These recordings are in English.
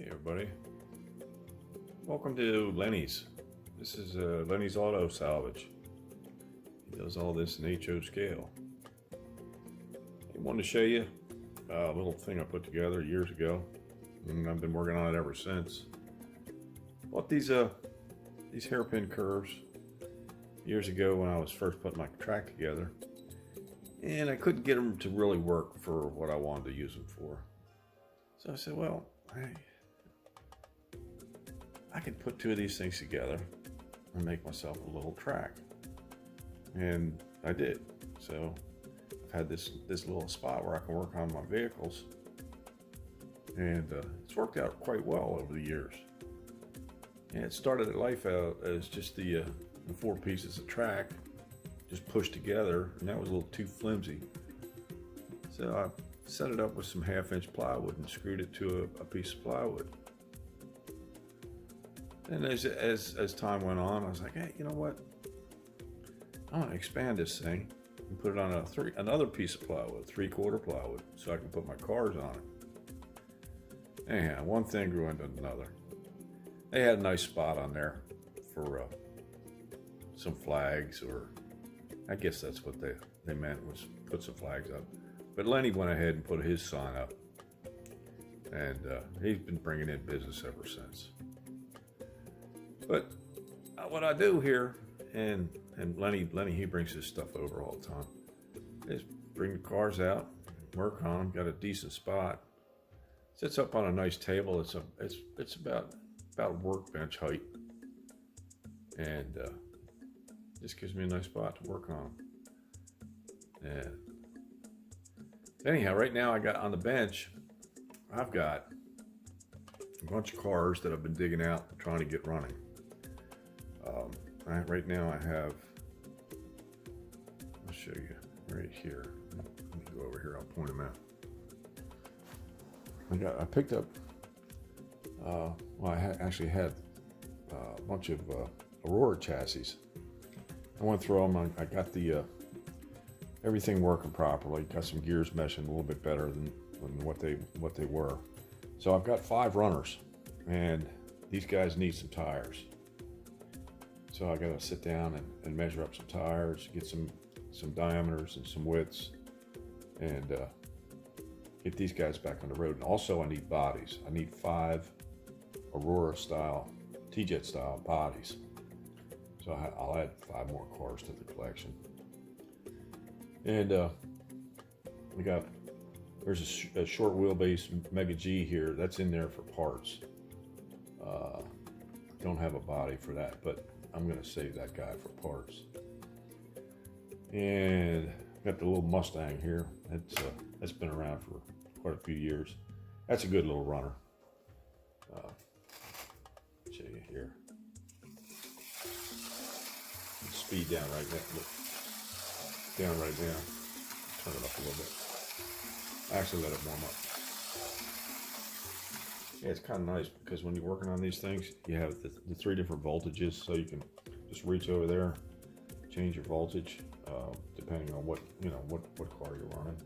Hey everybody, welcome to Leni'S. This is Leni'S Auto Salvage. He does all this in HO scale. I wanted to show you a little thing I put together years ago, and I've been working on it ever since. Bought these hairpin curves years ago when I was first putting my track together, and I couldn't get them to really work for what I wanted to use them for. So I said, well, I could put two of these things together and make myself a little track. And I did. So I've had this little spot where I can work on my vehicles. And it's worked out quite well over the years. And it started life out as just the four pieces of track just pushed together, and that was a little too flimsy. So I set it up with some 1/2-inch plywood and screwed it to a piece of plywood. And as time went on, I was like, hey, you know what? I'm gonna expand this thing and put it on another piece of plywood, 3/4 plywood, so I can put my cars on it. Anyhow, one thing grew into another. They had a nice spot on there for some flags, or I guess that's what they meant, was put some flags up. But Lenny went ahead and put his sign up, and he's been bringing in business ever since. But what I do here, and Lenny, he brings his stuff over all the time, is bring the cars out, work on them, got a decent spot, sits up on a nice table. It's about workbench height, and just gives me a nice spot to work on them. And anyhow, right now I got on the bench, I've got a bunch of cars that I've been digging out trying to get running. Right now I have, I'll show you right here. Let me go over here, I'll point them out. I picked up, actually had a bunch of Aurora chassis. I went through them, I got the everything working properly, got some gears meshing a little bit better than what they were. So I've got 5 runners, and these guys need some tires. So I got to sit down and measure up some tires, get some diameters and some widths, and get these guys back on the road. And also I need bodies. I need 5 Aurora style, T-Jet style bodies. So I'll add 5 more cars to the collection. And there's a short wheelbase Mega G here that's in there for parts. Don't have a body for that, but I'm gonna save that guy for parts. And got the little Mustang here. That's been around for quite a few years. That's a good little runner. Show you here. Speed down right now. Look. Down right now. Turn it up a little bit. Actually, let it warm up. Yeah, it's kind of nice because when you're working on these things, you have the 3 different voltages, so you can just reach over there, change your voltage depending on what car you're running,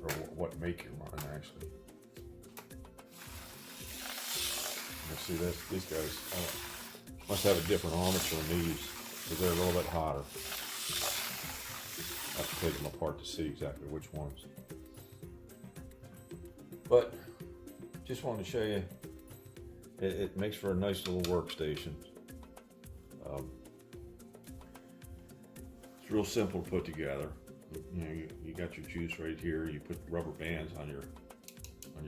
or what make you're running actually. You see this? These guys must have a different armature than these because they're a little bit hotter. I have to take them apart to see exactly which ones. But just wanted to show you, it makes for a nice little workstation. It's real simple to put together. You know, you got your juice right here. You put rubber bands on your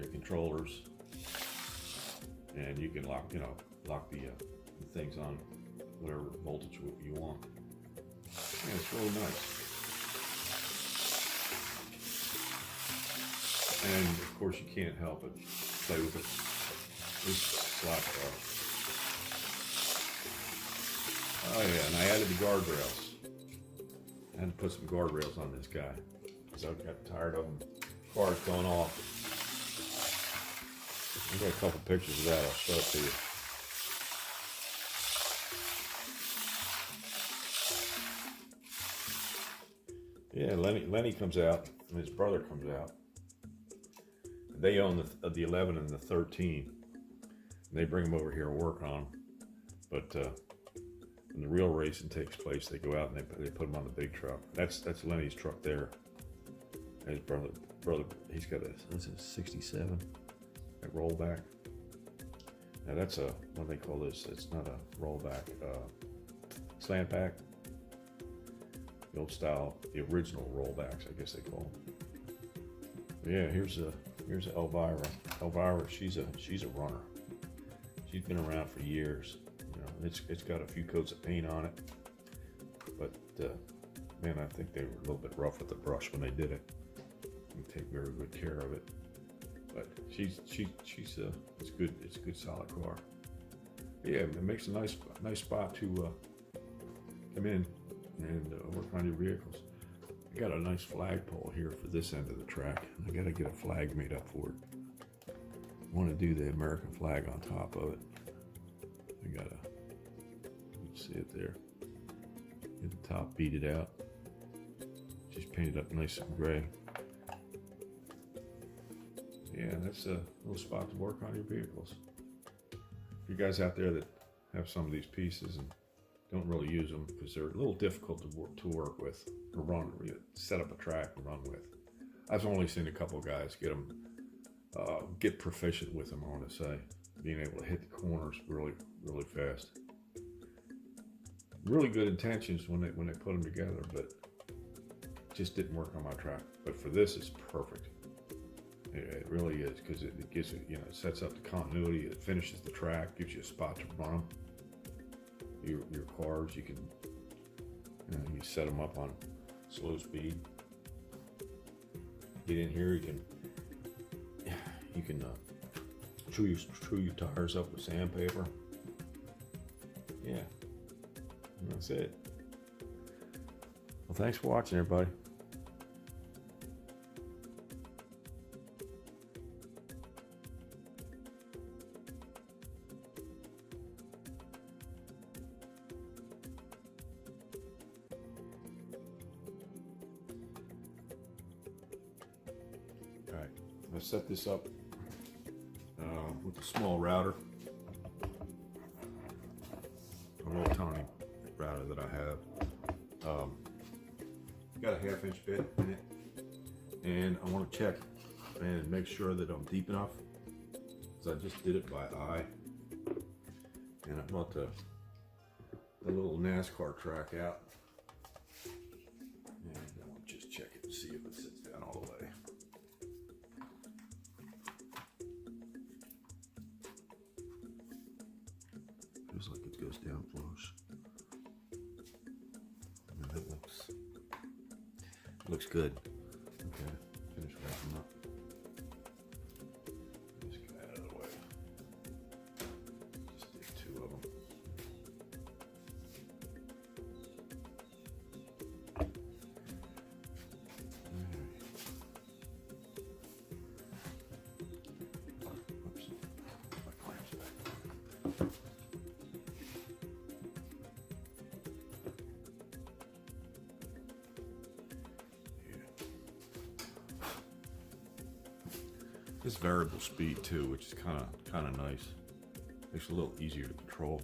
controllers, and you can lock the things on whatever voltage you want. Yeah, it's really nice. And of course you can't help it. Play with it. This slot car. Oh yeah, and I added the guardrails. I had to put some guardrails on this guy because I got tired of them. Cars going off. I've got a couple pictures of that. I'll show it to you. Yeah, Lenny comes out, and his brother comes out. They own the 11 and the 13. They bring them over here and work on them. But when the real racing takes place, they go out and they put them on the big truck. That's Leni'S truck there. His brother, he's got a 67, that rollback. Now that's a, what do they call this? It's not a rollback, slant back. The old style, the original rollbacks, I guess they call them. But yeah, here's Elvira. Elvira, she's a runner. She's been around for years. You know, it's got a few coats of paint on it, but man, I think they were a little bit rough with the brush when they did it. They take very good care of it. But she's it's good. It's a good solid car. Yeah, it makes a nice spot to come in and work on your vehicles. I got a nice flagpole here for this end of the track. I got to get a flag made up for it. I want to do the American flag on top of it. I gotta, see it there. Get the top beat it out. Just paint it up nice and gray. Yeah, that's a little spot to work on your vehicles. For you guys out there that have some of these pieces and don't really use them because they're a little difficult to work with or run, set up a track and run with. I've only seen a couple of guys get proficient with them, I want to say. Being able to hit the corners really fast. Really good intentions when they put them together, but just didn't work on my track. But for this, it's perfect. It really is, because it gives it, it sets up the continuity. It finishes the track, gives you a spot to run them. Your cars, you can, you set them up on slow speed. Get in here, you can chew your tires up with sandpaper. Yeah, and that's it. Well, thanks for watching, everybody. All right, let's set this up with a small router, a little tiny router that I have. Got a 1/2-inch bit in it, and I want to check and make sure that I'm deep enough, because I just did it by eye. And I brought the little NASCAR track out, and I'll just check it and see if it sits down all the way. Feels like it goes down close. And that looks good. Okay, finish wrapping up. This guy out of the way. Just take 2 of them. Oops, my clamps back. This variable speed too, which is kind of nice. Makes it a little easier to control.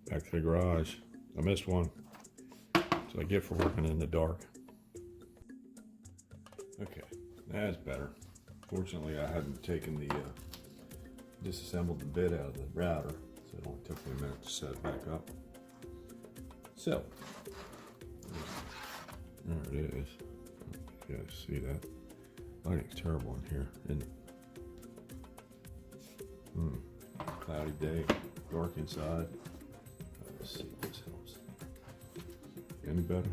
Back to the garage. I missed one. So I get for working in the dark. Okay, that's better. Fortunately, I hadn't taken the disassembled the bit out of the router, so it only took me a minute to set it back up. So there it is. You guys see that? Lighting's terrible in here, isn't it? Cloudy day, dark inside. Let's see if this helps. Any better?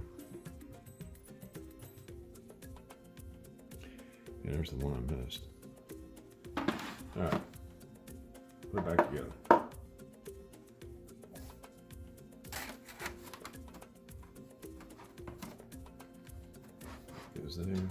Yeah, there's the one I missed. All right, put it back together. Goes there.